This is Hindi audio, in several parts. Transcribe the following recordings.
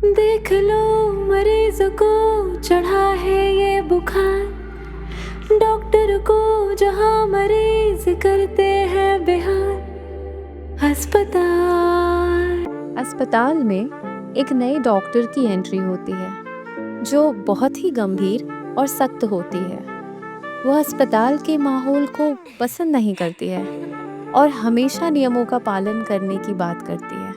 देख लो मरीज को चढ़ा है ये बुखार, डॉक्टर को जहां मरीज करते हैं बेहाल। अस्पताल में एक नए डॉक्टर की एंट्री होती है जो बहुत ही गंभीर और सख्त होती है। वह अस्पताल के माहौल को पसंद नहीं करती है और हमेशा नियमों का पालन करने की बात करती है।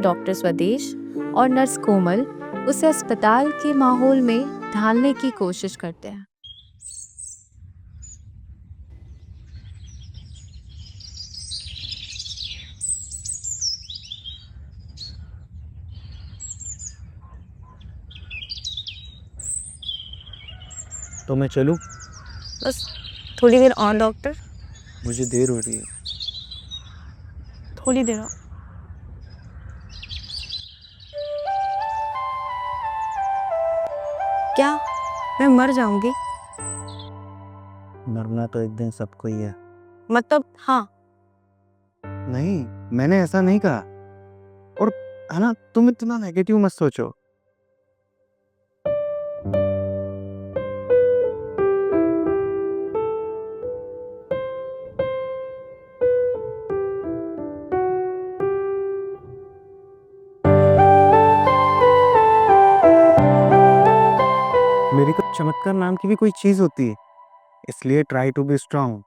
डॉक्टर स्वदेश और नर्स कोमल उसे अस्पताल के माहौल में ढालने की कोशिश करते हैं। तो मैं चलूं? बस थोड़ी देर और डॉक्टर, मुझे देर हो रही है। थोड़ी देर और। क्या मैं मर जाऊंगी? मरना तो एक दिन सबको ही है। मतलब हाँ। नहीं, मैंने ऐसा नहीं कहा। और है ना, तुम इतना नेगेटिव मत सोचो। मेरी को चमत्कार नाम की भी कोई चीज होती है, इसलिए ट्राई टू बी स्ट्रांग,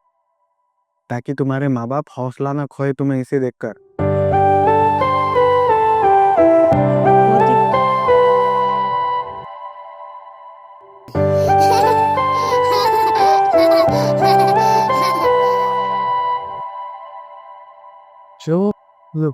ताकि तुम्हारे माँ बाप हौसला ना खोए तुम्हें इसे देखकर। जो लो।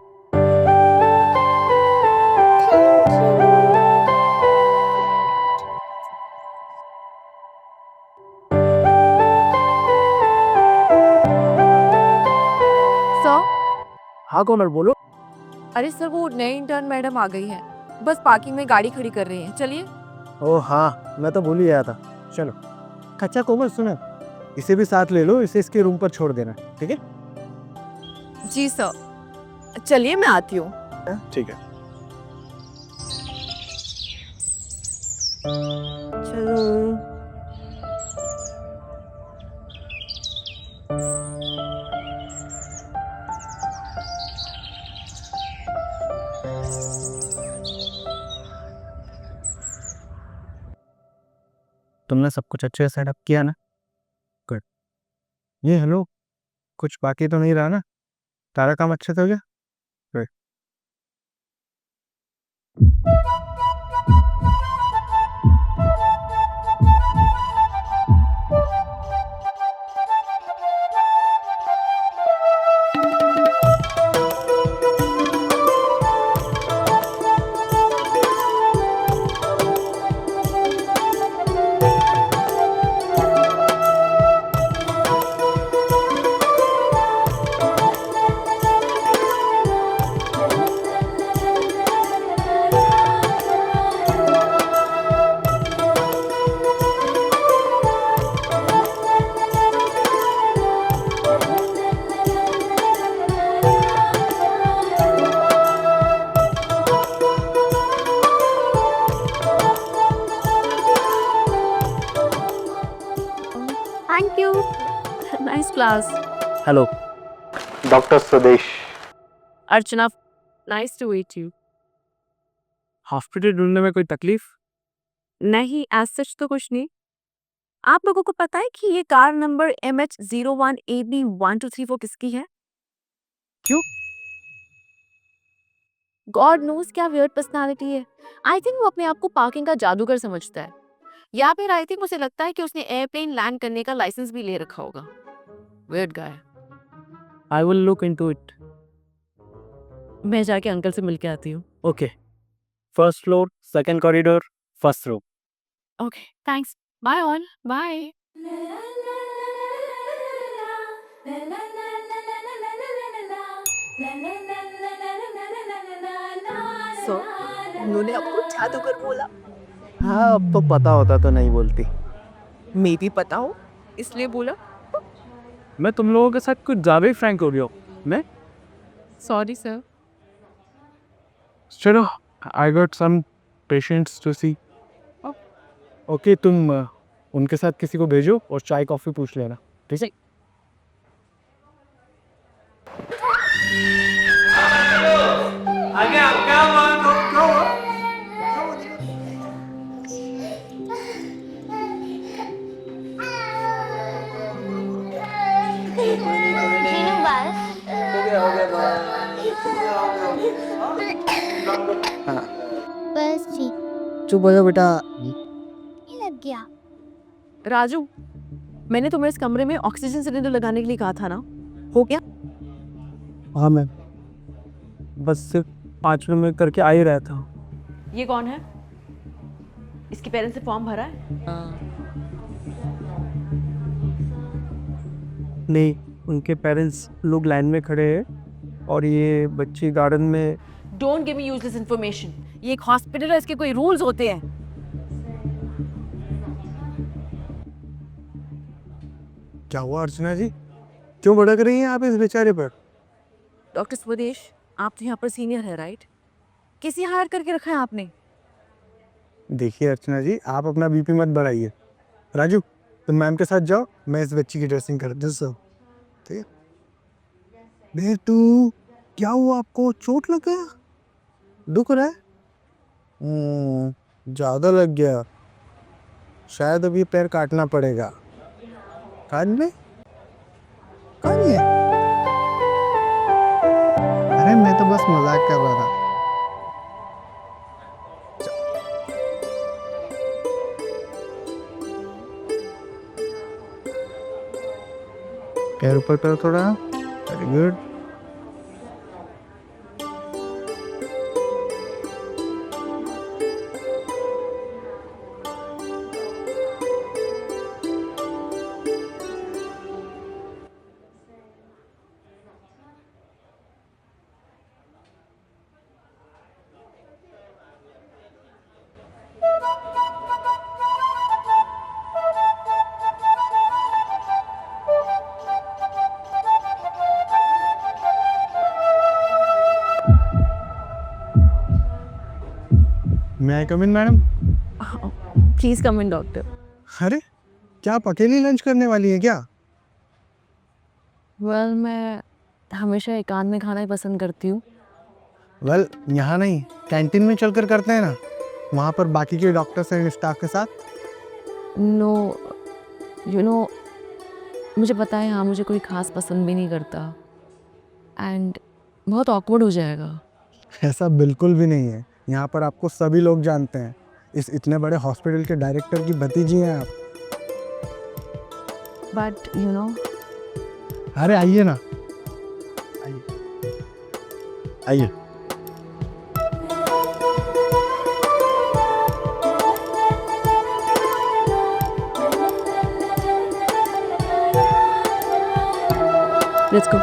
सर, हाँ कोमल, बोलो। अरे सर वो नई इंटर्न मैडम आ गई है, बस पार्किंग में गाड़ी खड़ी कर रही हैं। चलिए। ओह हाँ, मैं तो भूल ही गया था। चलो। अच्छा कोमल सुनो, इसे भी साथ ले लो, इसे इसके रूम पर छोड़ देना, ठीक है? जी सर, चलिए मैं आती हूँ। ठीक है। चलो। तुमने सब कुछ अच्छे से सेटअप किया ना? गुड। ये हेलो, कुछ बाकी तो नहीं रहा ना? सारा काम अच्छे से हो गया? Good. Thank you. Nice class. Hello, doctor Swadesh. Archana, nice to meet you. Hospital ढूंढने में कोई तकलीफ? नहीं, एज सच तो कुछ नहीं। आप लोगों को पता है कि ये कार नंबर MH01AB1234 किसकी है? क्यों? गॉड नोज क्या वियर्ड पर्सनालिटी है। आई थिंक वो अपने आप को पार्किंग का जादूगर समझता है, या फिर आई थिंक उसे लगता है कि उसने एयरप्लेन लैंड करने का लाइसेंस भी ले रखा होगा। Weird guy. I will look into it. मैं जाके अंकल से मिल के आती हूँ। Okay. First floor, second corridor, first row. Okay, thanks. Bye all, bye. So उन्होंने आपको जादूगर बोला? हाँ, अब तो पता होता तो नहीं बोलती। मे भी पता हो इसलिए बोला। मैं तुम लोगों के साथ कुछ ज्यादा ही फ्रैंक हो रही हूँ। मैं सॉरी सर। चलो, I got some patients to see. Okay, तुम उनके साथ किसी को भेजो और चाय कॉफ़ी पूछ लेना, ठीक है? आगे आप क्या बात हो, क्या हुआ? शीनू बस हो गया बस ठीक चुप हो जाओ बेटा। ही लग गया। राजू, मैंने तुम्हें इस कमरे में ऑक्सीजन सिलेंडर लगाने के लिए कहा था ना, हो गया? हाँ मैम, बस सिर्फ 5 मिनट में करके आ ही रहा था। ये कौन है? इसके पेरेंट्स से फॉर्म भरा है? नहीं, उनके पेरेंट्स लोग लाइन में खड़े हैं और ये बच्ची गार्डन में। Don't give me useless information. ये एक हॉस्पिटल है, इसके कोई रूल्स होते हैं। क्या हुआ अर्चना जी, क्यों भड़क रही हैं आप इस बेचारे पर? डॉक्टर स्वदेश, आप तो यहाँ पर सीनियर है, राइट? किसी हायर करके रखा है आपने? देखिए अर्चना जी, आप अपना बीपी मत बढ़ाइए। राजू, तुम मैम के साथ जाओ, मैं इस बच्ची की ड्रेसिंग कर दूँ सब, ठीक है? बेटू, क्या हुआ आपको? चोट लग गया? दुख रहा है? ज़्यादा लग गया, शायद अभी पैर काटना पड़ेगा। काट ले, काट ले। अरे मैं तो बस मजाक कर रहा था। पैर ऊपर करो थोड़ा, very good. May I come in madam? Please come in doctor. अरे क्या आप अकेली लंच करने वाली हैं क्या? वेल, मैं हमेशा एकांत में खाना ही पसंद करती हूँ। वेल, यहाँ नहीं, कैंटीन में चलकर करते हैं ना, वहाँ पर बाकी के डॉक्टर्स एंड स्टाफ के साथ। नो, यू नो, मुझे पता है यहाँ मुझे कोई खास पसंद भी नहीं करता एंड बहुत ऑकवर्ड हो जाएगा। ऐसा बिल्कुल भी नहीं है, यहाँ पर आपको सभी लोग जानते हैं। इस इतने बड़े हॉस्पिटल के डायरेक्टर की भतीजी हैं आप। बट यू नो, अरे आइए ना, आइए आइए। Let's go.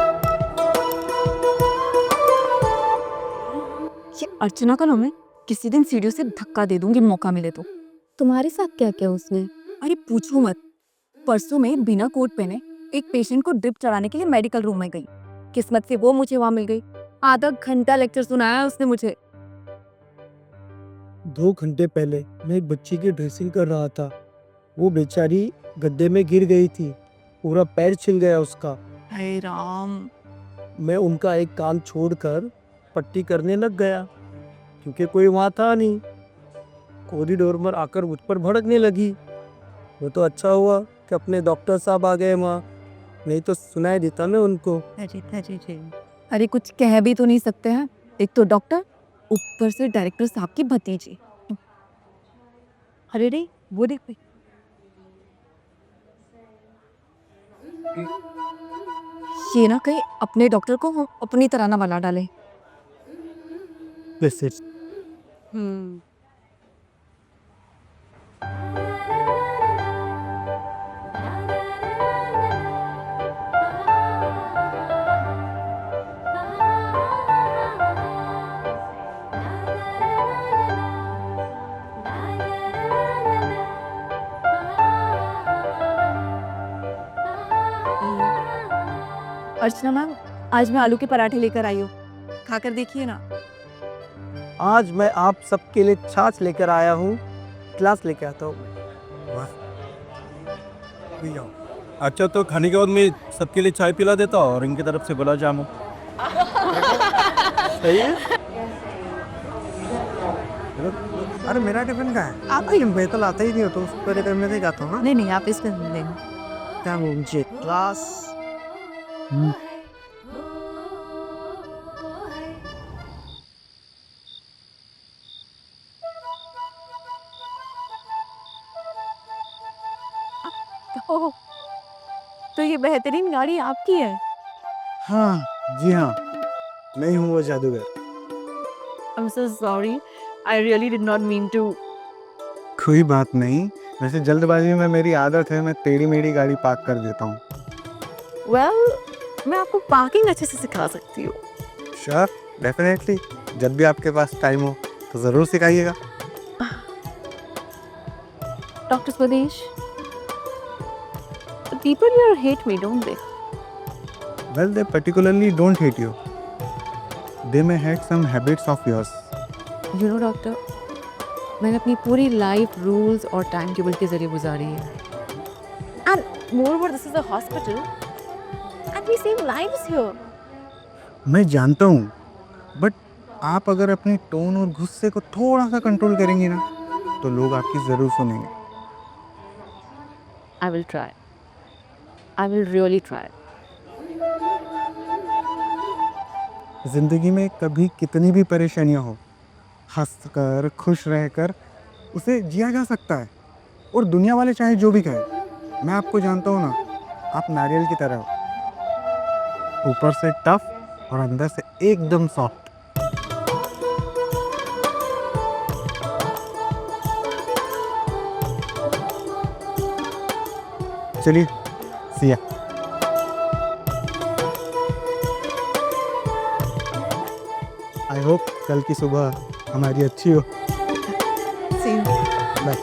ये अर्चना का नाम है, किसी दिन सीढ़ियों से धक्का दे दूंगी मौका मिले तो। तुम्हारे साथ क्या क्या उसने? अरे पूछो मत, परसों में बिना कोट पहने एक पेशेंट को ड्रिप चढ़ाने के लिए मेडिकल रूम में गई। किस्मत से वो मुझे वहां मिल गई। आधा घंटा लेक्चर सुनाया उसने मुझे। 2 घंटे पहले मैं एक बच्ची की ड्रेसिंग कर रहा था, वो बेचारी गड्ढे में गिर गई थी, पूरा पैर छिल गया उसका। हे राम। मैं उनका एक काम छोड़कर पट्टी करने लग गया क्योंकि कोई वहाँ था नहीं। कॉरिडोर में आकर मुझ पर भड़कने लगी। वो तो अच्छा हुआ कि अपने डॉक्टर साहब आ गए वहाँ, नहीं तो सुनाई देता ना उनको। अरे कुछ कह भी तो नहीं सकते हैं, एक तो डॉक्टर, ऊपर से डायरेक्टर साहब की भतीजी। अरे रे, वो देख भाई, ये ना कहीं अपने डॉक्टर को हम अपनी तरह ना बना डाले। वैसे अर्चना मैम, आज मैं आलू के पराठे लेकर आई हूँ, खाकर देखिए ना। आज मैं आप सबके लिए छाछ लेकर आया हूँ, ग्लास लेके आता हूँ। अच्छा तो खाने के बाद मैं सबके लिए चाय पिला देता हूँ और इनकी तरफ से गुलाब जामुन। सही है। अरे मेरा टिफिन कहाँ है? आता ही मैं तो लाता ही नहीं हो तो उसको लेकर मैं नहीं जाता हूँ ना। नहीं नहीं, आप इसमें लेंगे। क्या मुझे ग्लास। ओह, तो ये बेहतरीन गाड़ी आपकी है? हाँ जी हाँ, मैं ही हूँ वो जादूगर। I'm so sorry. I really did not mean to. कोई बात नहीं, वैसे जल्दबाजी में मेरी आदत है, मैं टेढ़ी मेढ़ी गाड़ी पार्क कर देता हूँ। Well, मैं आपको पार्किंग अच्छे से सिखा सकती हूँ। श्योर, डेफिनेटली, जब भी आपके पास टाइम हो तो ज़रूर सिखाइएगा। Dr. Swadesh, the people here hate me, don't they? Well, they particularly don't hate you. They may hate some habits of yours. You know, doctor, मैंने अपनी पूरी लाइफ रूल्स और टाइम टेबल के जरिए गुजारी है। And moreover, this is a hospital, and we save lives here. मैं जानता हूँ, बट आप अगर अपनी टोन और गुस्से को थोड़ा सा कंट्रोल करेंगी ना, तो लोग आपकी ज़रूर सुनेंगे। I will try. I will really try. ज़िंदगी में कभी कितनी भी परेशानियाँ हो, हंसकर खुश रहकर उसे जिया जा सकता है। और दुनिया वाले चाहे जो भी कहे, मैं आपको जानता हूँ ना, आप नारियल की तरह हो, ऊपर से टफ और अंदर से एकदम सॉफ्ट। चलिए, सिया। आई होप कल की सुबह हमारी अच्छी हो। See you. बाय।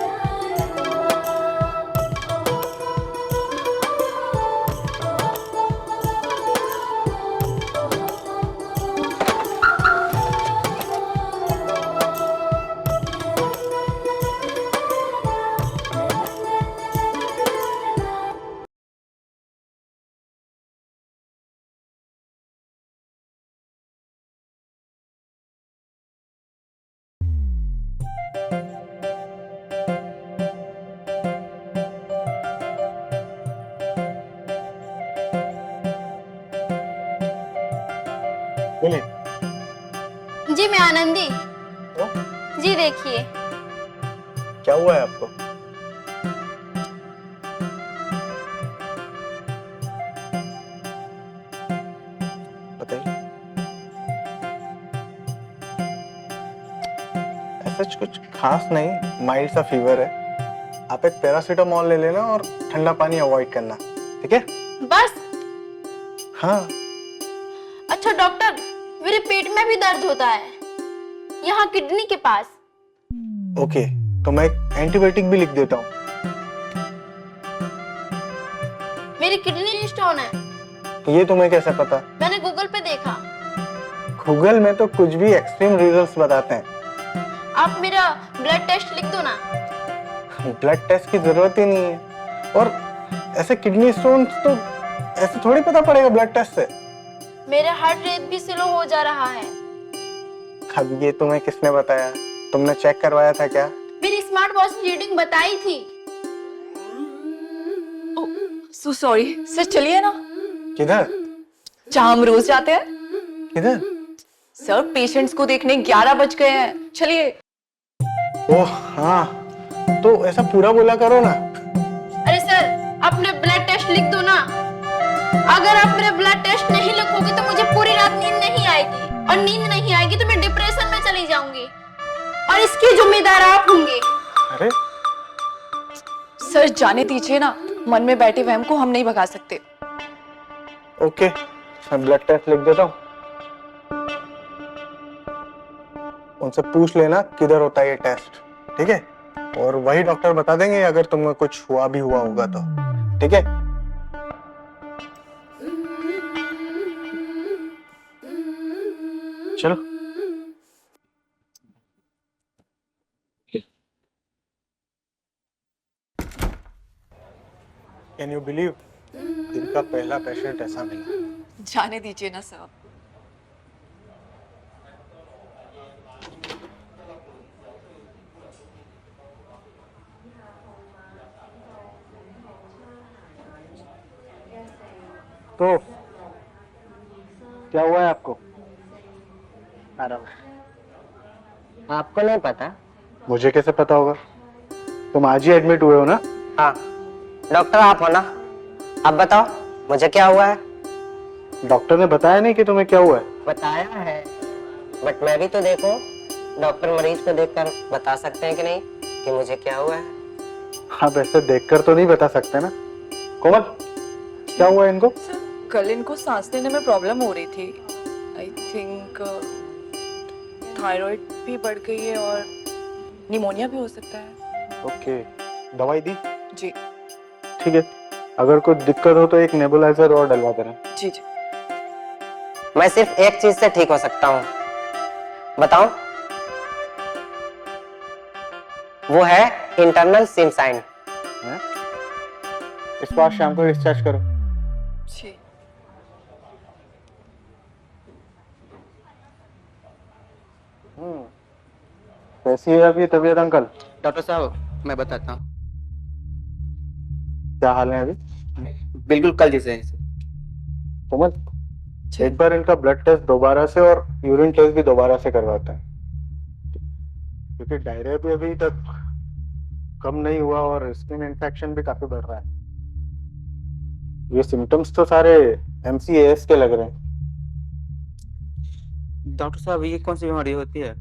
बोलिए, जी मैं आनंदी। जी देखिए। क्या हुआ है आपको? बताइए। ऐसा कुछ खास नहीं, माइल्ड सा फीवर है। आप एक पैरासीटामोल ले लेना और ठंडा पानी अवॉइड करना, ठीक है? बस? हाँ। अच्छा डॉक्टर, मेरे पेट में भी दर्द होता है, यहाँ किडनी के पास। ओके, तो मैं एक एंटीबायोटिक भी लिख देता हूँ। मेरी किडनी स्टोन है। ये तुम्हें कैसे पता? मैंने गूगल पे देखा। गूगल में तो कुछ भी एक्सट्रीम रिजल्ट्स बताते हैं। आप मेरा ब्लड टेस्ट लिख दो ना। ब्लड टेस्ट की जरूरत ही नहीं है, और ऐसे किडनी स्टोन तो ऐसे थोड़ी पता पड़ेगा ब्लड टेस्ट से। मेरा हार्ट रेट भी स्लो हो जा रहा है। अब ये तुम्हें किसने बताया? तुमने चेक करवाया था क्या? मेरी स्मार्ट वॉच रीडिंग बताई थी। सो सॉरी सर, चलिए ना। किधर? जहाँ हम रोज जाते हैं। किधर? सर पेशेंट्स को देखने 11 बज गए हैं, चलिए। ओह हाँ, तो ऐसा पूरा बोला करो ना। अरे सर, अपने ब्लड टेस्ट लिख दो ना। अगर आप मेरा ब्लड टेस्ट नहीं लिखोगे तो मुझे पूरी रात नींद नहीं आएगी, और नींद नहीं आएगी तो मैं डिप्रेशन में चली जाऊंगी, और इसकी जिम्मेदार आप होंगे। अरे सर जाने दीजिए ना, मन में बैठे वहम को हम नहीं भगा सकते। ओके, मैं ब्लड टेस्ट लिख देता हूँ। उनसे पूछ लेना किधर होता है ये टेस्ट, ठीक है? और वही डॉक्टर बता देंगे अगर तुम्हें कुछ हुआ भी हुआ होगा तो, ठीक है? चलो। कैन यू बिलीव, दिल का पहला पेशेंट ऐसा मिला। जाने दीजिए ना सर। तो क्या हुआ है आपको? आपको नहीं पता? मुझे कैसे पता होगा? तुम आज ही एडमिट हुए हो ना? हाँ, डॉक्टर आप हो ना? आप बताओ मुझे क्या हुआ है? डॉक्टर ने बताया नहीं कि तुम्हें क्या हुआ है? बताया है, बट मैं भी तो देखो, डॉक्टर मरीज को देखकर बता सकते हैं कि नहीं कि मुझे क्या हुआ है? हाँ, वैसे देखकर तो नहीं बता सकते ना। कोमल, क्या हुआ है इनको? कल इनको सांस लेने में प्रॉब्लम हो रही थी। आई थिंक थायराइड भी बढ़ गई है और निमोनिया भी हो सकता है। ओके, दवाई दी? जी ठीक है, अगर कोई दिक्कत हो तो एक नेबुलाइजर और डलवा देना। जी जी। मैं सिर्फ एक चीज से ठीक हो सकता हूँ, बताओ? वो है इंटरनल सिम साइन। इस बार शाम को डिस्चार्ज करो। जी। कैसी है अभी तबीयत अंकल? डॉक्टर साहब मैं बताता हूँ, क्या हाल है अभी? बिल्कुल कल जैसे हैं। कोमल, एक बार इनका ब्लड टेस्ट दोबारा से और यूरिन टेस्ट भी दोबारा से करवाते हैं, क्योंकि डायरिया भी अभी तक कम नहीं हुआ और स्किन इन्फेक्शन भी काफी बढ़ रहा है। ये सिम्टम्स तो सारे MCAS के लग रहे हैं। डॉक्टर साहब ये कौन सी बीमारी होती है?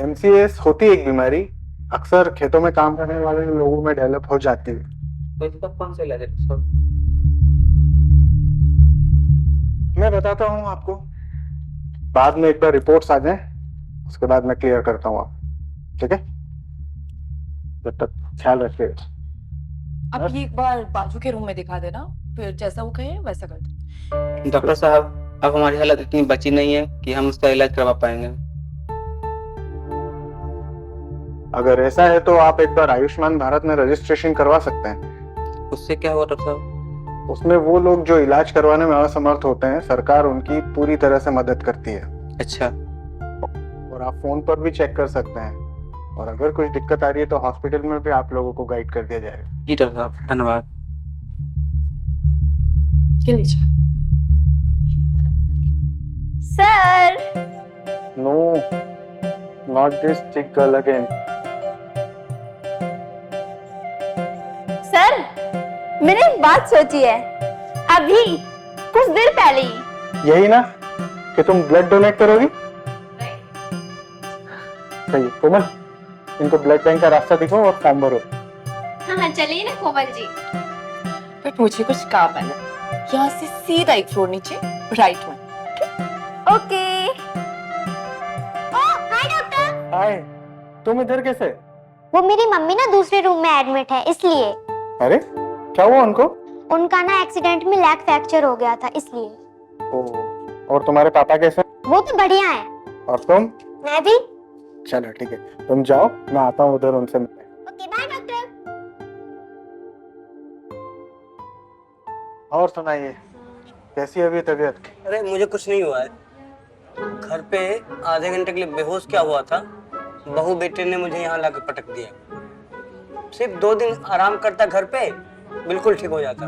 MCAS होती है एक बीमारी, अक्सर खेतों में काम करने वाले लोगों में डेवलप हो जाती है। तो इसका कौन सा इलाज है डॉक्टर साहब? मैं बताता हूँ आपको, बाद में एक बार रिपोर्ट्स आ जाएं, उसके बाद मैं क्लियर करता हूँ आप, ठीक है? जब तक ख्याल रखिए। आप ये एक बार बाजू के रूम में दिखा देना, फिर जैसा वो कहे वैसा कर दे। डॉक्टर साहब अब हमारी हालत इतनी बची नहीं है कि हम उसका इलाज करवा पाएंगे। अगर ऐसा है तो आप एक बार आयुष्मान भारत में रजिस्ट्रेशन करवा सकते हैं। उससे क्या हुआ डॉक्टर साहब? उसमें वो लोग जो इलाज करवाने में असमर्थ होते हैं, सरकार उनकी पूरी तरह से मदद करती है। अच्छा, और आप फोन पर भी चेक कर सकते हैं, और अगर कुछ दिक्कत आ रही है तो हॉस्पिटल में भी आप लोगों को गाइड कर दिया जाएगा। जी डॉक्टर साहब धन्यवाद। सर नो, नॉट दिस चिक गर्ल अगेन। सर मैंने एक बात सोची है, अभी कुछ देर पहले ही। यही ना कि तुम ब्लड डोनेट करोगी? सही। कोमल, इनको ब्लड बैंक का रास्ता दिखाओ और फॉर्म भरो। हाँ चलिए ना कोमल जी। बट मुझे कुछ काम है ना, यहाँ से सीधा एक फ्लोर नीचे राइट में। ओके। ओ हाय डॉक्टर। हाय, तुम इधर कैसे? वो मेरी मम्मी ना दूसरे रूम में एडमिट है इसलिए। अरे क्या हुआ उनको? उनका ना एक्सीडेंट में लेग फ्रैक्चर हो गया था इसलिए। और तुम्हारे पापा कैसे? वो तो बढ़िया है। और तुम? मैं भी। चलो ठीक है, तुम जाओ, मैं आता हूँ उधर उनसे मिलने। Okay by doctor. और सुनाइए, कैसी है अभी तबीयत? अरे मुझे कुछ नहीं हुआ है। घर पे आधे घंटे के लिए बेहोश क्या हुआ था, बहू बेटे ने मुझे यहाँ लाकर पटक दिया। सिर्फ 2 दिन आराम करता घर पे, बिल्कुल ठीक हो जाता।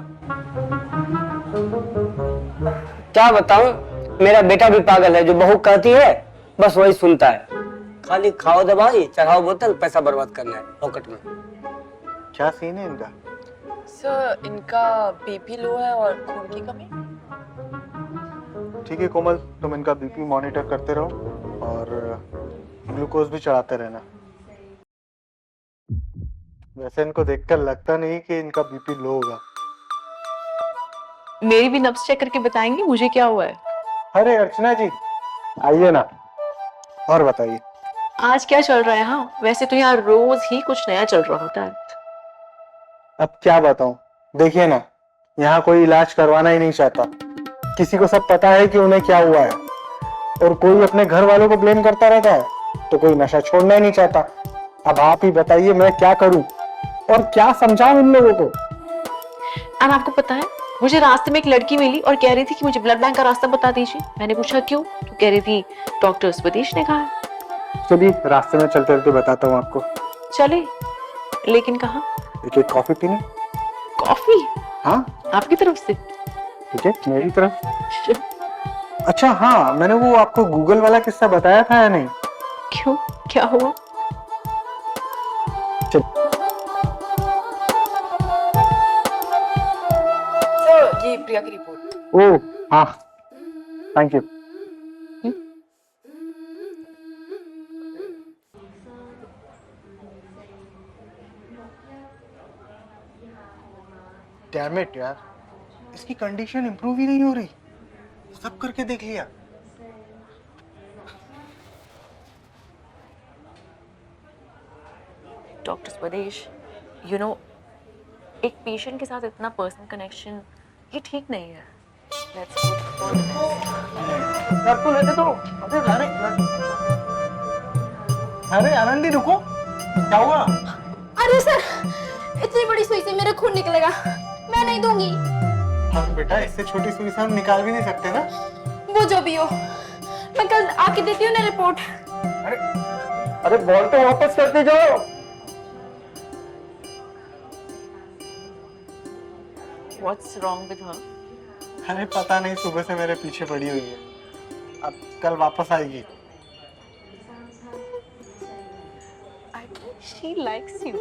क्या बताऊं, मेरा बेटा भी पागल है, जो बहू कहती है बस वही सुनता है। खाली खाओ दवाई, चढ़ाओ बोतल, पैसा बर्बाद करना है पॉकेट में। क्या सीन है इनका? सर इनका बीपी लो है और खून की कमी। ठीक है कोमल, तुम इनका बीपी मॉनिटर करते रहो और ग्लूकोज भी चढ़ाते रहना। वैसे इनको देखकर लगता नहीं कि इनका बीपी लो होगा। मेरी भी नब्ज चेक करके बताएंगे मुझे क्या हुआ है। अरे अर्चना जी, आइए ना, और बताइए आज क्या चल रहा है? हाँ वैसे तो यहाँ रोज ही कुछ नया चल रहा होता है। अब क्या बताऊं। देखिए ना, यहाँ कोई इलाज करवाना ही नहीं चाहता। किसी को सब पता है कि उन्हें क्या हुआ है, और कोई अपने घर वालों को ब्लेम करता रहता है, तो कोई नशा छोड़ना ही नहीं चाहता। अब आप ही बताइए मैं क्या करूं और क्या समझाऊं इन लोगों को। एंड आपको पता है, मुझे रास्ते में एक लड़की मिली और कह रही थी कि मुझे ब्लड बैंक का रास्ता बता दीजिए। मैंने पूछा क्यों, तो कह रही थी डॉक्टर स्वदेश ने कहा है। चलिए रास्ते में चलते चलते बताता हूँ आपको। चले, लेकिन कहाँ? एक कॉफी पीने। कॉफी? हाँ आपकी तरफ से? ठीक है, मेरी तरफ। अच्छा हाँ, मैंने वो आपको गूगल वाला किस्सा बताया था या नहीं? क्यों, क्या हुआ? ये प्रिया की रिपोर्ट। ओह हाँ, थैंक यू। डैम इट यार, इसकी कंडीशन इंप्रूव ही नहीं हो रही। सब करके देख लिया। डॉक्टर स्वदेश, यू नो, एक पेशेंट के साथ इतना पर्सनल कनेक्शन ये ठीक नहीं है। लेट्स सर तो लेते तो। अरे आनंदी रुको, क्या हुआ? अरे सर, इतनी बड़ी सुई से मेरा खून निकलेगा, मैं नहीं दूंगी। हाँ बेटा, इससे छोटी सुई से हम निकाल भी नहीं सकते ना। वो जो भी हो, मैं कल आके देती हूँ ना रिपोर्ट। अरे बॉल तो वापस करते जाओ। What's wrong with her? अरे पता नहीं, सुबह से मेरे पीछे पड़ी हुई है। अब कल वापस आएगी। I think she likes you.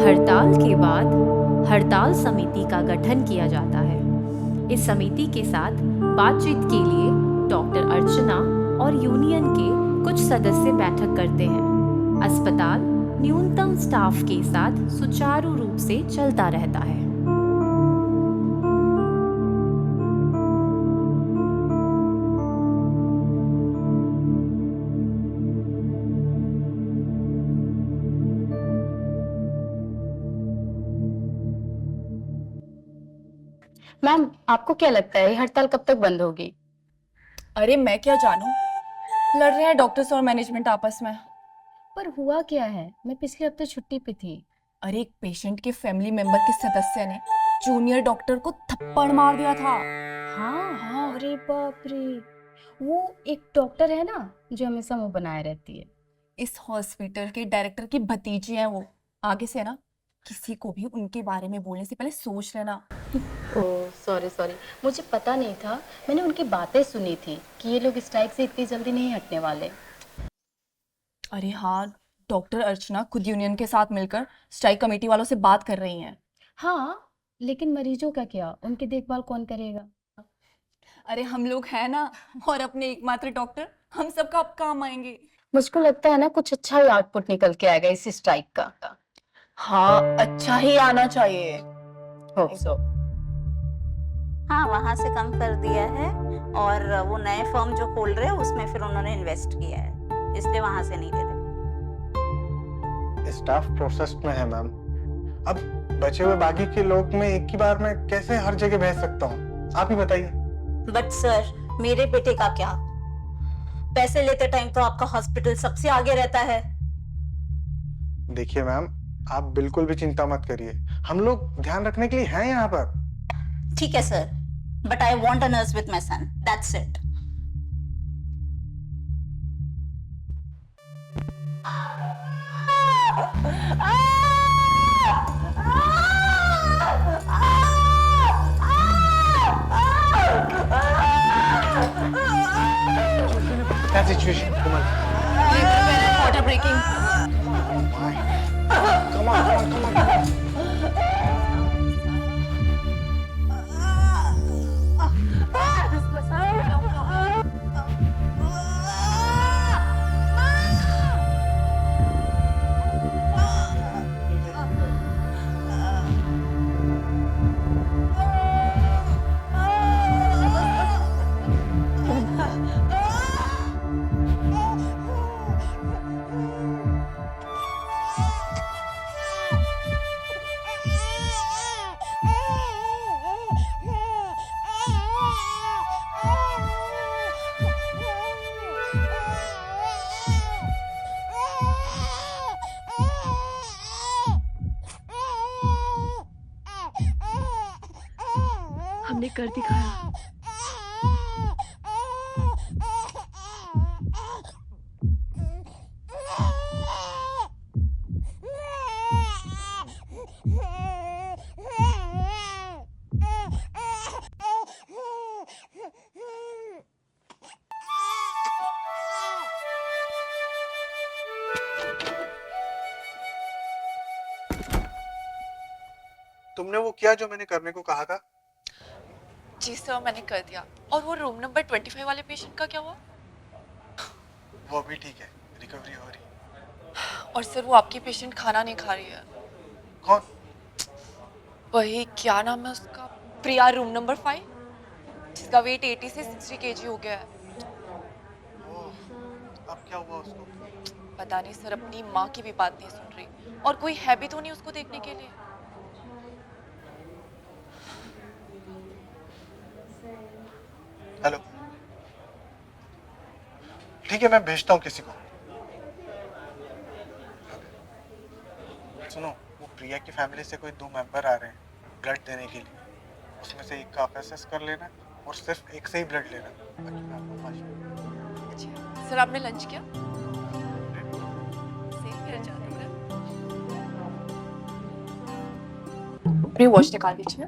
हड़ताल के बाद हड़ताल समिति का गठन किया जाता है। इस समिति के साथ बातचीत के लिए डॉक्टर अर्चना और यूनियन के कुछ सदस्य बैठक करते हैं। अस्पताल न्यूनतम स्टाफ के साथ सुचारू रूप से चलता रहता है। मैम, आपको क्या लगता है ये हड़ताल कब तक बंद होगी? अरे मैं क्या जानूं, लड़ रहे हैं डॉक्टर्स और मैनेजमेंट आपस में। पर हुआ क्या है? मैं पिछले हफ्ते छुट्टी पे थी। अरे एक पेशेंट के फैमिली मेंबर के सदस्य ने जूनियर डॉक्टर को थप्पड़ मार दिया था। हाँ, अरे बाप रे, वो एक डॉक्टर है ना जो हमेशा मुंह बनाए रहती है। इस हॉस्पिटल के डायरेक्टर की भतीजी है वो। आगे से ना किसी को भी उनके बारे में बोलने से पहले सोच लेना। ओह सॉरी, मुझे पता नहीं था। मैंने उनकी बातें सुनी थी कि ये लोग स्ट्राइक से इतनी जल्दी नहीं हटने वाले। अरे हाँ, डॉक्टर अर्चना खुद यूनियन के साथ मिलकर स्ट्राइक कमेटी वालों से बात कर रही हैं। हाँ, लेकिन मरीजों का क्या? उनकी देखभाल कौन करेगा? अरे हम लोग हैं ना, और अपने एकमात्र डॉक्टर, हम सबका अब काम आएंगे। मुझको लगता है ना कुछ अच्छा ही आउटपुट निकल के आएगा इस स्ट्राइक का। हाँ, अच्छा ही आना चाहिए। Hope so. हाँ, वहाँ से कम कर दिया है और वो नए फर्म जो खोल रहे हैं उसमें फिर उन्होंने इन्वेस्ट किया है, इसलिए वहाँ से नहीं ले रहे। स्टाफ प्रोसेस में है मैम। अब बचे हुए बाकी के लोग में एक ही बार में कैसे हर जगह भेज सकता हूँ, आप ही बताइए। बट सर, मेरे बेटे का क्या? पैसे लेते टाइम तो आपका हॉस्पिटल सबसे आगे रहता है। देखिए मैम, आप बिल्कुल भी चिंता मत करिए, हम लोग ध्यान रखने के लिए हैं यहाँ पर। ठीक है sir, but I want a nurse with my son, that's it. क्या situation? Water breaking. Come on. हमने कर दिखाया। तुमने वो किया जो मैंने करने को कहा था? जी सर, मैंने कर दिया। और वो रूम नंबर 25 वाले पेशेंट का क्या हुआ? वो भी ठीक है, रिकवरी हो रही। और सर वो आपकी पेशेंट खाना नहीं खा रही है। कौन? वही, क्या नाम है उसका, प्रिया, रूम नंबर 5, जिसका वेट 80 से 60 kg हो गया है। अब क्या हुआ उसको? पता नहीं सर, अपनी माँ की भी बात नहीं सुन रही। और कोई है भी तो नहीं उसको देखने के लिए। हेलो, ठीक है, मैं भेजता हूँ किसी को। सुनो, वो प्रिया की फैमिली से कोई 2 मेंबर आ रहे हैं ब्लड देने के लिए। उसमें से एक का FSS कर लेना और सिर्फ एक से ही ब्लड लेना। बाकी मैं आपको पास। अच्छा सर, आपने लंच किया? अपनी वॉच निकाल दीजिए।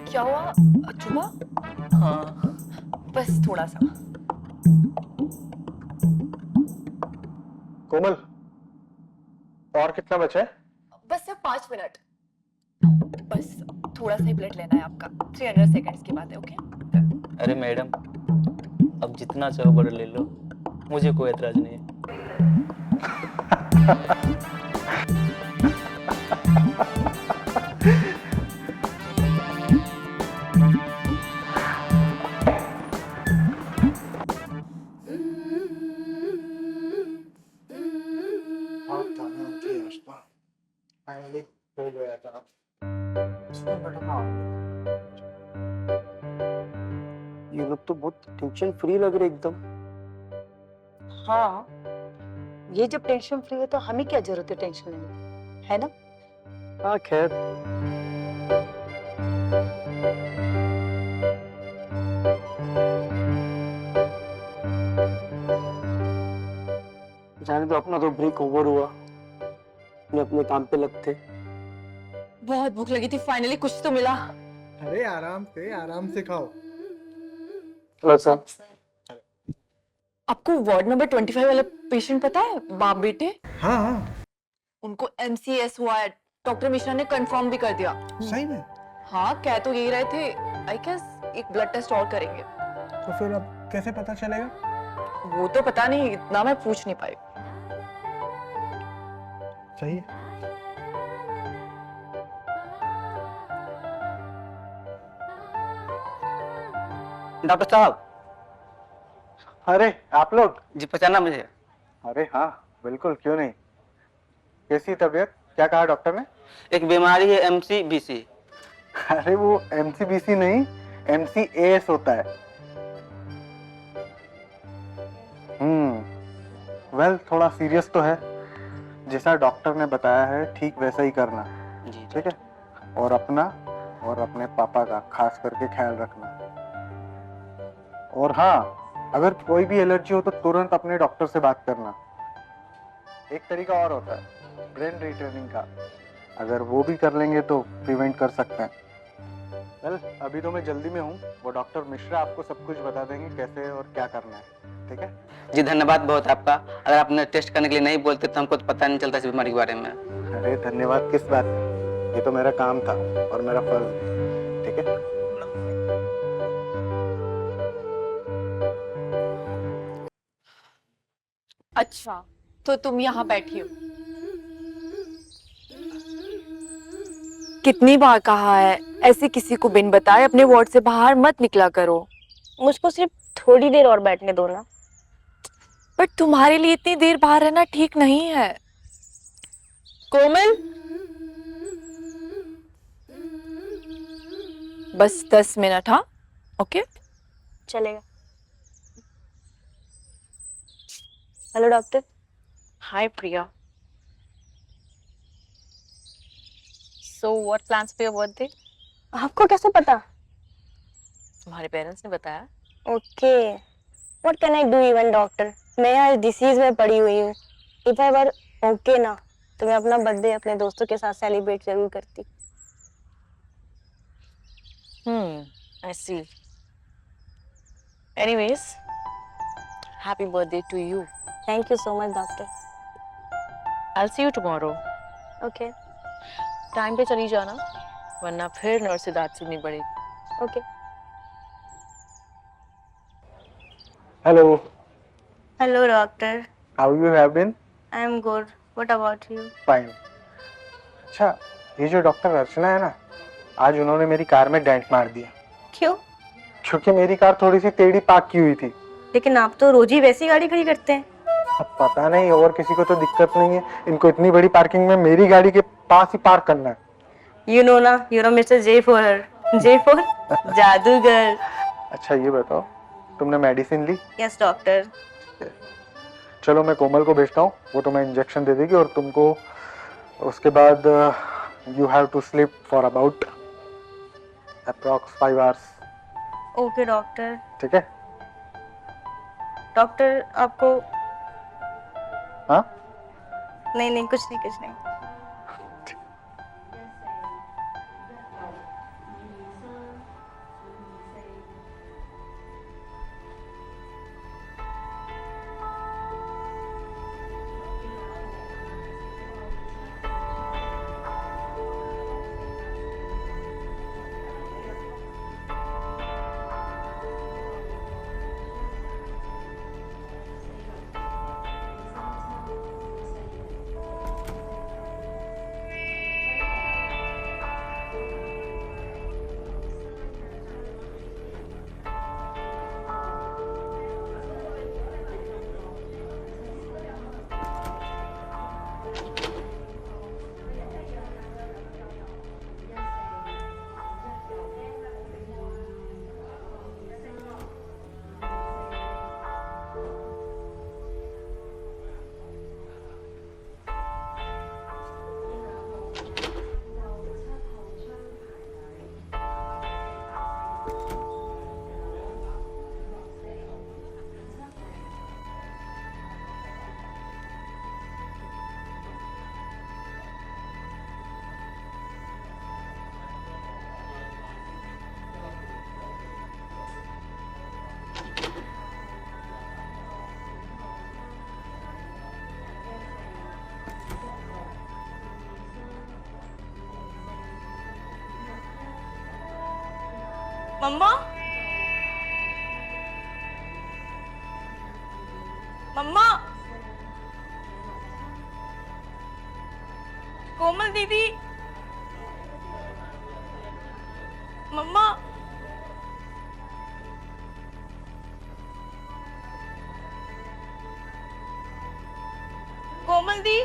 क्या हुआ? चुभा? हाँ, बस थोड़ा सा। कोमल, और कितना बचा है? बस सिर्फ 5 मिनट। बस थोड़ा सा ही ब्लड लेना है आपका। 300 सेकंड्स की बात है। ओके? अरे मैडम, अब जितना चाहो ब्लड ले लो, मुझे कोई एतराज नहीं है। ये लोग तो बहुत टेंशन फ्री लग रहे एकदम। हाँ, ये जब टेंशन फ्री है तो हमें क्या जरूरत है टेंशन लेने की, है ना? हाँ खैर, जाने तो अपना तो ब्रेक ओवर हुआ, मैं अपने काम पे लगते। बहुत भूख लगी थी, फाइनली कुछ तो मिला। अरे आराम से खाओ। Hello sir. आपको वार्ड नंबर 25 वाला पेशेंट पता है, बाप बेटे? हाँ हाँ। उनको MCS हुआ है, डॉक्टर मिश्रा ने कंफर्म भी कर दिया। सही में? हाँ, कह तो यही रहे थे। आई गेस एक ब्लड टेस्ट और करेंगे। तो फिर अब कैसे पता चलेगा? वो तो पता नहीं, इतना मैं पूछ नहीं पाई। सही है। डॉक्टर साहब। अरे आप लोग? जी, पहचाना मुझे? अरे हाँ बिल्कुल, क्यों नहीं। कैसी तबीयत? क्या कहा डॉक्टर ने? एक बीमारी है MCBC। अरे वो MCBC नहीं, MCAS होता है। वेल, थोड़ा सीरियस तो है। जैसा डॉक्टर ने बताया है ठीक वैसा ही करना। जी। ठीक है? और अपना और अपने पापा का खास करके ख्याल रखना। और हाँ, अगर कोई भी एलर्जी हो तो तुरंत अपने डॉक्टर से बात करना। एक तरीका और होता है ब्रेन रिट्रेनिंग का, अगर वो भी कर लेंगे तो प्रिवेंट कर सकते हैं। वेल, अभी तो मैं जल्दी में हूँ, वो डॉक्टर मिश्रा आपको सब कुछ बता देंगे कैसे और क्या करना है, ठीक है? जी धन्यवाद बहुत आपका। अगर आपने टेस्ट करने के लिए नहीं बोलते तो हमको तो पता नहीं चलता इस बीमारी के बारे में। अरे धन्यवाद किस बात का? ये तो मेरा काम था और मेरा फर्ज भी, ठीक है? अच्छा, तो तुम यहाँ बैठी हो। कितनी बार कहा है ऐसे किसी को बिन बताए अपने वार्ड से बाहर मत निकला करो। मुझको सिर्फ थोड़ी देर और बैठने दो ना। बट तुम्हारे लिए इतनी देर बाहर रहना ठीक नहीं है। कोमल, बस 10 मिनट। हाँ, ओके, चलेगा। Hello doctor. Hi Priya. So what plans for your birthday? आपको कैसे पता? तुम्हारे पेरेंट्स ने बताया। Okay, what can I do even doctor, मैं यार डिसीज में पड़ी हुई हूँ। इफ आई वर ओके ना तो मैं अपना बर्थडे अपने दोस्तों के साथ सेलिब्रेट जरूर करती। I see. Anyways, happy birthday to you. Thank you so much doctor. I'll see you tomorrow. Okay time पे चली जाना, वरना फिर नर्स से दांत सुननी पड़ेगी। Okay. Hello. Hello doctor. How you have been? I am good, what about you? Fine. अच्छा, ये जो डॉक्टर अर्चना है ना, आज उन्होंने मेरी कार में डेंट मार दिया। क्यों? क्योंकि मेरी कार थोड़ी सी टेढ़ी पार्क की हुई थी। लेकिन आप तो रोज ही वैसी गाड़ी खड़ी करते हैं। अब पता नहीं और किसी को तो दिक्कत नहीं है, इनको इतनी बड़ी पार्किंग में मेरी गाड़ी के पास ही पार्क करना है। यू नो ना, you know mister J for her. J for जादूगर। अच्छा ये बताओ, तुमने मेडिसिन ली? Yes doctor. चलो मैं कोमल को भेजता हूँ, वो तुम्हें इंजेक्शन दे देगी और तुमको उसके बाद you have to sleep for about approx 5 hours. Okay doctor. ठीक है? डॉक्टर आपको हाँ? नहीं नहीं, कुछ नहीं कुछ नहीं। मम्मा, मम्मा, कोमल दीदी, मम्मा, कोमल दी।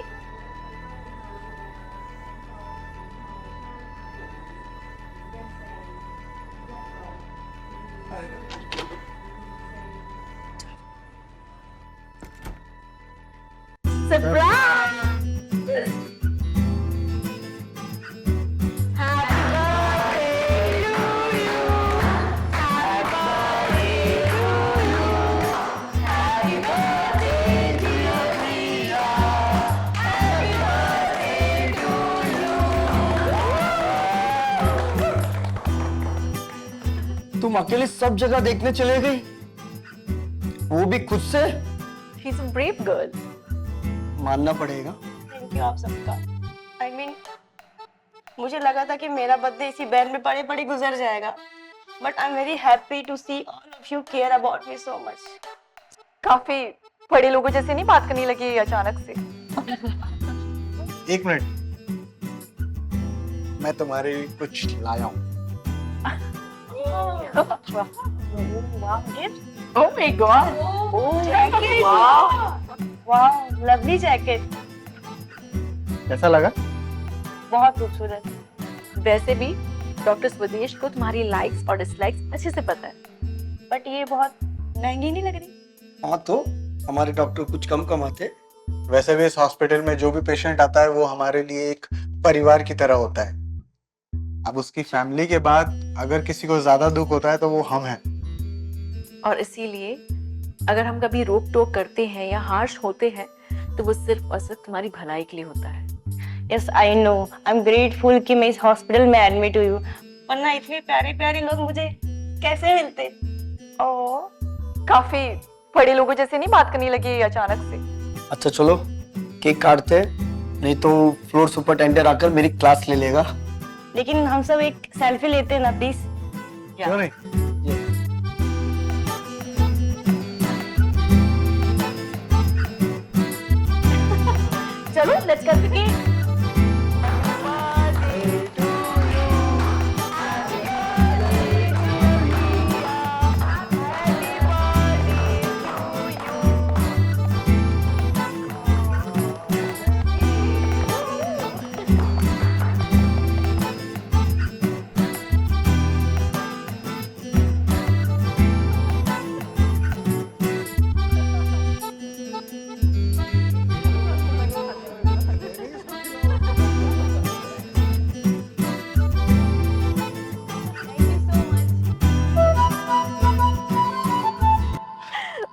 तुम अकेले सब जगह देखने चले गई, वो भी खुद से? She's a brave girl. मानना पड़ेगा। थैंक यू आप सबका। आई मीन मुझे लगा था कि मेरा बर्थडे इसी बैन में पड़े पड़े गुजर जाएगा, but I am very happy to see all of you care about me so much. काफी बड़े लोगों जैसे नहीं बात करने लगी अचानक से। एक मिनट, मैं तुम्हारे लिए कुछ लाया हूँ। Oh my God! Jacket! Wow, lovely jacket. कैसा लगा? बहुत खूबसूरत। वैसे भी डॉक्टर स्वदेश को तुम्हारी लाइक्स और डिसलाइक्स अच्छे से पता है, बट ये बहुत महंगी नहीं लग रही? हाँ तो हमारे डॉक्टर कुछ कम कमाते। वैसे भी इस हॉस्पिटल में जो भी पेशेंट आता है वो हमारे लिए एक परिवार की तरह होता है। अब उसकी फैमिली के बाद अगर किसी को ज्यादा दुख होता है तो वो हम हैं। और इसीलिए अगर हम कभी रोक टोक करते हैं या हार्श होते हैं तो वो सिर्फ और सिर्फ तुम्हारी भलाई के लिए होता है। Yes I no, I am grateful कि मैं इस हॉस्पिटल में एडमिट हुई हूँ, वरना इतने प्यारे प्यारे लोग मुझे कैसे मिलते। ओह, काफी बड़े लोगों जैसे नहीं बात करने लगी अचानक से। अच्छा चलो केक काटते, नहीं तो फ्लोर सुपरटेंडेंट आकर मेरी क्लास ले लेगा। लेकिन हम सब एक सेल्फी लेते हैं ना प्लीज। क्यों नहीं? चलो let's cut the cake.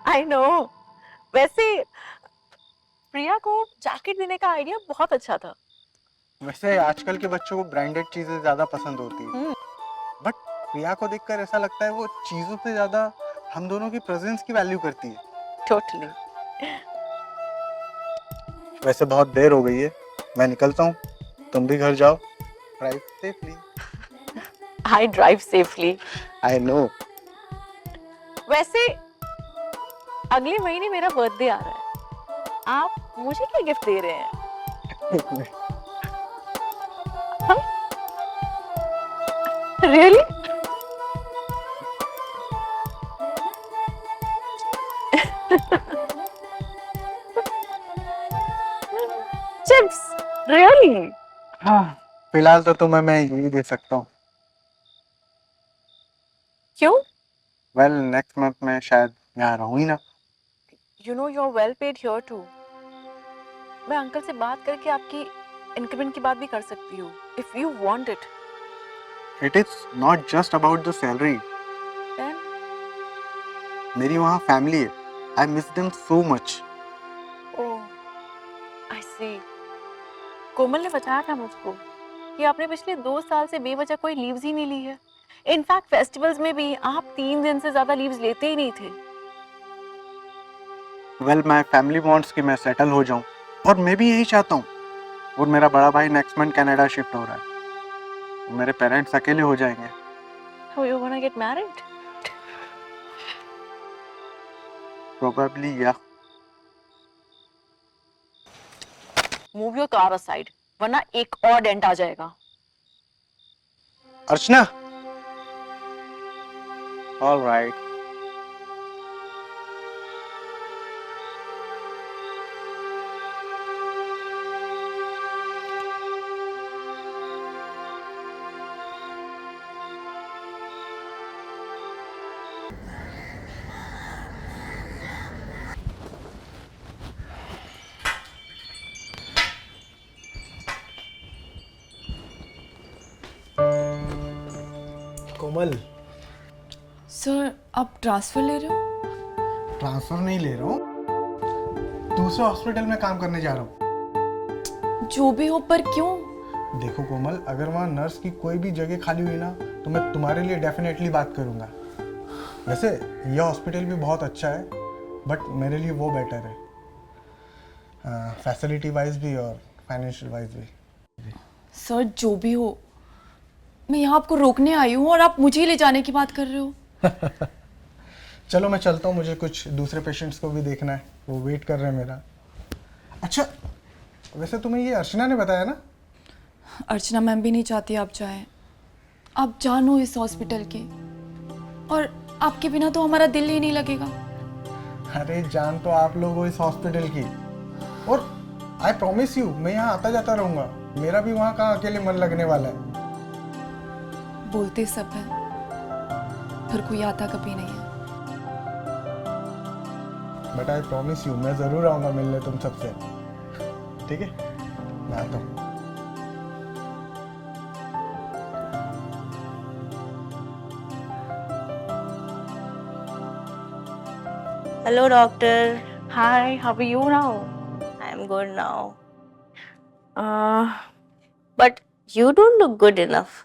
I know. वैसे प्रिया को जैकेट देने का आइडिया बहुत अच्छा था। वैसे आजकल के बच्चों को ब्रांडेड चीजें ज्यादा पसंद होती है, बट प्रिया को देखकर ऐसा लगता है वो चीजों से ज्यादा हम दोनों की प्रेजेंस की वैल्यू करती है। टोटली। वैसे बहुत देर हो गई है, मैं निकलता हूँ, तुम भी घर जाओ। Drive safely. I drive safely. I know. वैसे अगले महीने मेरा बर्थडे आ रहा है, आप मुझे क्या गिफ्ट दे रहे हैं? रियली? चिप्स? रियली? हाँ, फिलहाल तो तुम्हें मैं यही दे सकता हूँ। क्यों? वेल नेक्स्ट मंथ में शायद यहाँ रहूँ ही ना। You know you're well paid here too. मैं अंकल से बात करके आपकी इंक्रीमेंट की बात भी कर सकती हूँ, if you want it. It is not just about the salary. Then? मेरी वहाँ फैमिली है। I miss them so much. Oh, I see. कोमल ने बताया था मुझको कि आपने पिछले 2 साल से बेवजह कोई लीव्स ही नहीं ली है। इनफैक्ट फेस्टिवल्स में भी आप 3 दिन से ज्यादा लीव्स लेते ही नहीं थे। वेल माय फैमिली वांट्स कि मैं सेटल हो जाऊं, और मैं भी यही चाहता हूं। और मेरा बड़ा भाई नेक्स्ट मंथ कनाडा शिफ्ट हो रहा है, मेरे पेरेंट्स अकेले हो जाएंगे। So you wanna get married? Probably yeah. Move your car aside, वरना एक और डेंट आ जाएगा। अर्चना। All right. कोमल, सर आप ट्रांसफर ले रहे हो? ट्रांसफर नहीं ले रहा हूँ, दूसरे हॉस्पिटल में काम करने जा रहा हूँ। जो भी हो, पर क्यों? देखो कोमल, अगर वहाँ नर्स की कोई भी जगह खाली हुई ना तो मैं तुम्हारे लिए डेफिनेटली बात करूँगा। वैसे यह हॉस्पिटल भी बहुत अच्छा है, बट मेरे लिए वो बेटर है, फैसिलिटी वाइज भी और फाइनेंशियल वाइज भी। सर जो भी हो, मैं यहाँ आपको रोकने आई हूँ और आप मुझे ही ले जाने की बात कर रहे हो। चलो मैं चलता हूँ, मुझे कुछ दूसरे पेशेंट्स को भी देखना है, वो वेट कर रहे हैं मेरा। अच्छा, वैसे तुम्हें ये अर्चना ने बताया ना? अर्चना मैम भी नहीं चाहती आप जाएं। आप जान हो इस हॉस्पिटल की, और आपके बिना तो हमारा दिल ही नहीं लगेगा। अरे जान तो आप लोग हो इस हॉस्पिटल की, और आई प्रॉमिस यू मैं यहाँ आता जाता रहूँगा। मेरा भी वहाँ कहाँ अकेले मन लगने वाला है। बोलते सब है, फिर कोई आता कभी नहीं है। बट आई प्रॉमिस यू मैं ज़रूर आऊँगा मिलने तुम सबसे, ठीक है? मैं आता हूँ। Hello, doctor. Hi, how are you now? I'm good now. But you don't look good enough.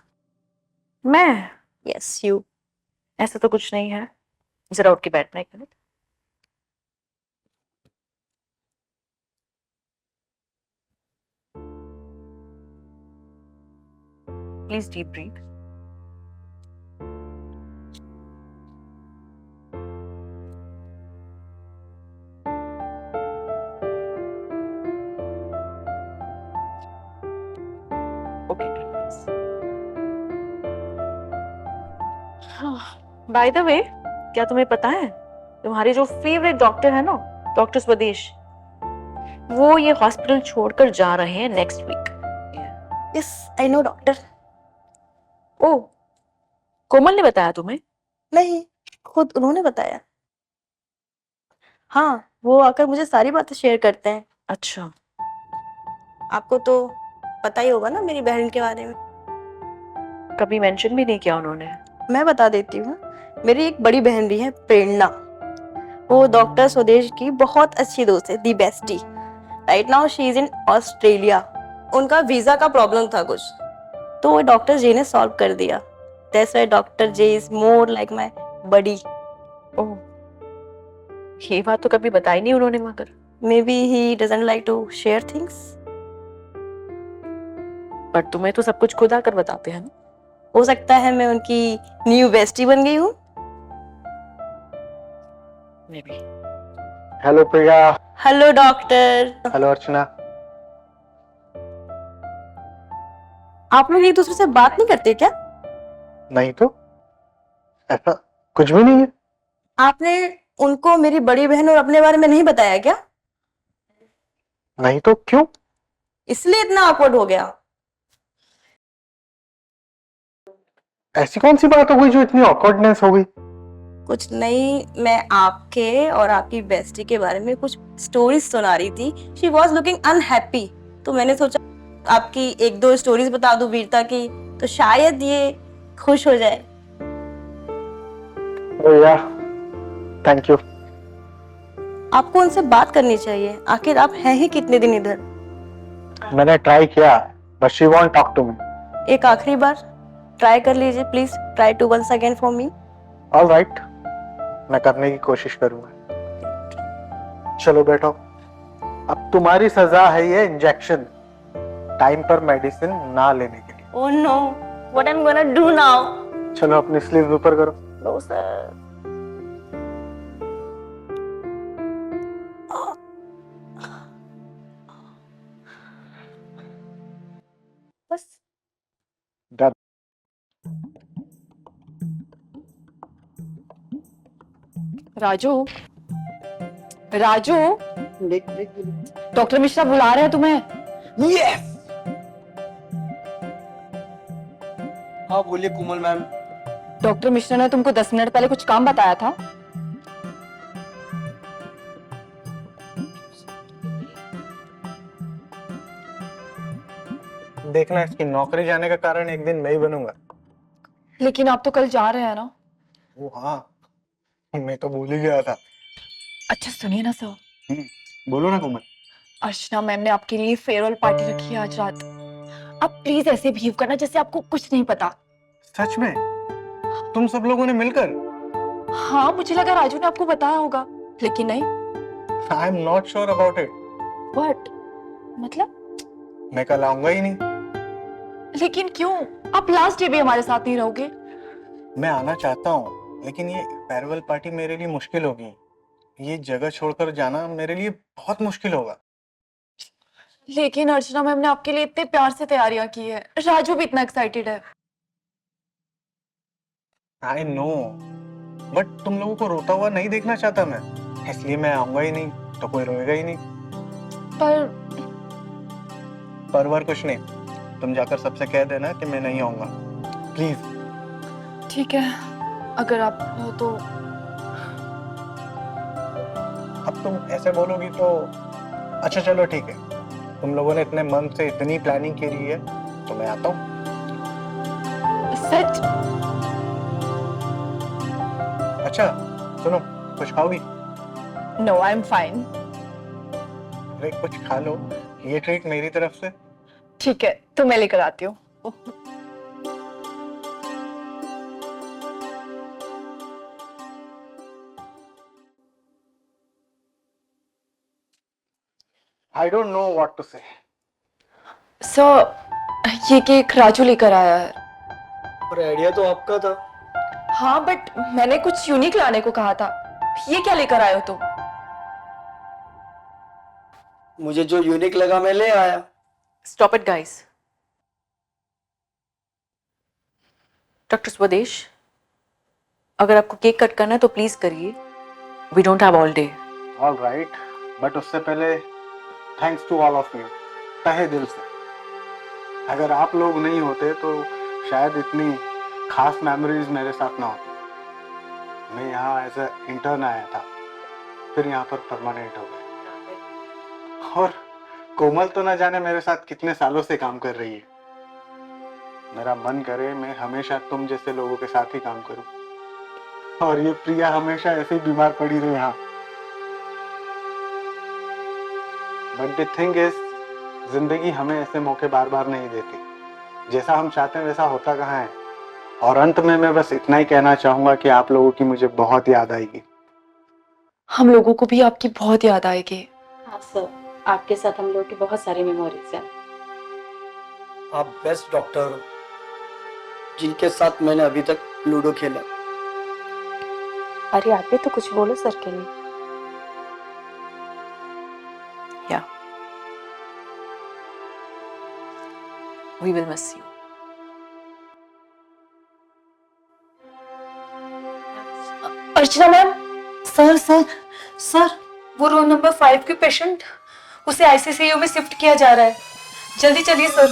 मैं? Yes, you. ऐसा तो कुछ नहीं है। जरा उठ के बैठना एक minute. Please deep breathe. By the way, क्या तुम्हें पता है तुम्हारे जो फेवरेट डॉक्टर है ना, डॉक्टर स्वदेश, वो ये हॉस्पिटल छोड़कर जा रहे हैं next week. Yes I know doctor. ओ, कोमल ने बताया तुम्हें? नहीं, खुद उन्होंने बताया। हाँ, वो आकर मुझे सारी बातें शेयर करते हैं। अच्छा, आपको तो पता ही होगा ना मेरी बहन के बारे में। कभी मेंशन भी नहीं किया उन्होंने। मैं बता देती हूँ, मेरी एक बड़ी बहन भी है, प्रेरणा। वो डॉक्टर स्वदेश की बहुत अच्छी दोस्त है, the bestie. Right now she is in Australia. उनका वीजा का प्रॉब्लम था कुछ, तो वो डॉक्टर जे ने सॉल्व कर दिया। That's why doctor J is more like my buddy. Oh, ये बात तो कभी बताई नहीं उन्होंने, मगर maybe he doesn't like to share things. पर तुम्हें तो सब कुछ खुद आकर बताते हैं ना। हो सकता है मैं उनकी न्यू बेस्टी बन गई हूँ। Maybe. Hello Priya. Hello doctor. Hello Archana. आप लोग एक दूसरे से बात नहीं करते क्या? नहीं तो ऐसा कुछ भी नहीं है। आपने उनको मेरी बड़ी बहन और अपने बारे में नहीं बताया क्या? नहीं तो क्यों? इसलिए इतना awkward हो गया। ऐसी कौन सी बात हो गई जो इतनी ऑकवर्डनेस हो गई? कुछ नहीं, मैं आपके और आपकी बेस्टी के बारे में कुछ स्टोरीज सुना रही थी। शी वॉज लुकिंग अनहैप्पी, तो मैंने सोचा आपकी एक दो स्टोरीज बता दूं वीरता की, तो शायद ये खुश हो जाए। भैया थैंक यू। आपको उनसे बात करनी चाहिए, आखिर आप हैं ही कितने दिन इधर। मैंने ट्राई किया, but she won't talk to me. एक आखिरी बार ट्राई कर लीजिए please. Try to once again for me. All right, मैं करने की कोशिश करूंगा। चलो बैठो। अब तुम्हारी सजा है ये इंजेक्शन, टाइम पर मेडिसिन ना लेने के लिए। Oh no, what I am gonna do now? चलो अपनी स्लीव्स ऊपर करो। No sir. बस डन। राजू, राजू, डॉक्टर मिश्रा बुला रहे हैं तुम्हें। यस। हाँ बोलिए कोमल मैम। डॉक्टर मिश्रा ने तुमको 10 मिनट पहले कुछ काम बताया था। देखना, इसकी नौकरी जाने का कारण एक दिन मैं ही बनूंगा। लेकिन आप तो कल जा रहे हैं ना। वो हाँ, मैं तो भूल ही गया था। अच्छा सुनिए ना सर, बोलो ना कोमल। अर्चना मैम ने आपके लिए फेयरवेल पार्टी रखी है आज रात। आप प्लीज ऐसे बिहेव करना जैसे आपको कुछ नहीं पता। सच में? तुम सब लोगों ने मिलकर? हाँ, मुझे लगा राजू ने आपको बताया होगा, लेकिन नहीं। I am not sure about it. What? मतलब? मैं कल आऊंगा ही नहीं। लेकिन क्यों? आप लास्ट डे भी हमारे साथ नहीं रहोगे? मैं आना चाहता हूँ, लेकिन ये फेयरवेल पार्टी मेरे लिए मुश्किल होगी। ये जगह छोड़कर जाना मेरे लिए बहुत मुश्किल होगा। लेकिन अर्चना मैम ने आपके लिए इतने प्यार से तैयारियां की है, राजू भी इतना एक्साइटेड है। आई नो, बट तुम लोगों को रोता हुआ नहीं देखना चाहता मैं, इसलिए मैं आऊंगा ही नहीं, तो कोई रोएगा ही नहीं। परवर कुछ नहीं, तुम जाकर सबसे कह देना कि मैं नहीं आऊंगा, प्लीज। ठीक है, अगर आप हो तो। अब तुम ऐसे बोलोगी तो अच्छा चलो ठीक है, तुम लोगों ने इतने मन से इतनी प्लानिंग करी है तो मैं आता हूँ। सच? अच्छा सुनो, कुछ खाओगी? No, I am fine. अरे कुछ खा लो, ये ट्रीट मेरी तरफ से। ठीक है, तो मैं लेकर आती हूँ। I don't know what to say. Sir, ये केक राजू लेकर आया है। पर आइडिया तो आपका था। हाँ, बट मैंने कुछ यूनिक लाने को कहा था। ये क्या लेकर आए हो तुम? मुझे जो यूनिक लगा मैं ले आया। Stop it guys. डॉक्टर स्वदेश, अगर आपको केक कट करना है तो प्लीज करिए। We don't have all day. All right, but उससे पहले thanks to all of you, तहे दिल से। अगर आप लोग नहीं होते तो शायद इतनी खास मेमोरीज मेरे साथ ना होती। मैं यहाँ एज ए इंटर्न आया था, फिर यहाँ पर परमानेंट हो गया, और कोमल तो ना जाने मेरे साथ कितने सालों से काम कर रही है। मेरा मन करे मैं हमेशा तुम जैसे लोगों के साथ ही काम करूं, और ये प्रिया हमेशा ऐसे ही बीमार पड़ी रहे यहाँ। बट द थिंग इज, जिंदगी हमें ऐसे मौके बार बार नहीं देती। जैसा हम चाहते हैं वैसा होता कहाँ है। और अंत में मैं बस इतना ही कहना चाहूंगा कि आप लोगों की मुझे बहुत याद आएगी। हम लोगों को भी आपकी बहुत याद आएगी। हाँ सर, आपके साथ हम लोग की बहुत सारी मेमोरीज हैं। आप बेस्ट डॉक्टर हो जिनके साथ मैंने अभी तक लूडो खेला। अरे आप भी तो कुछ बोलो सर के लिए। या we will miss you. Archana ma'am. Sir sir sir, वो रूम नंबर 5 के पेशेंट, उसे आईसीयू में शिफ्ट किया जा रहा है। जल्दी चलिए सर।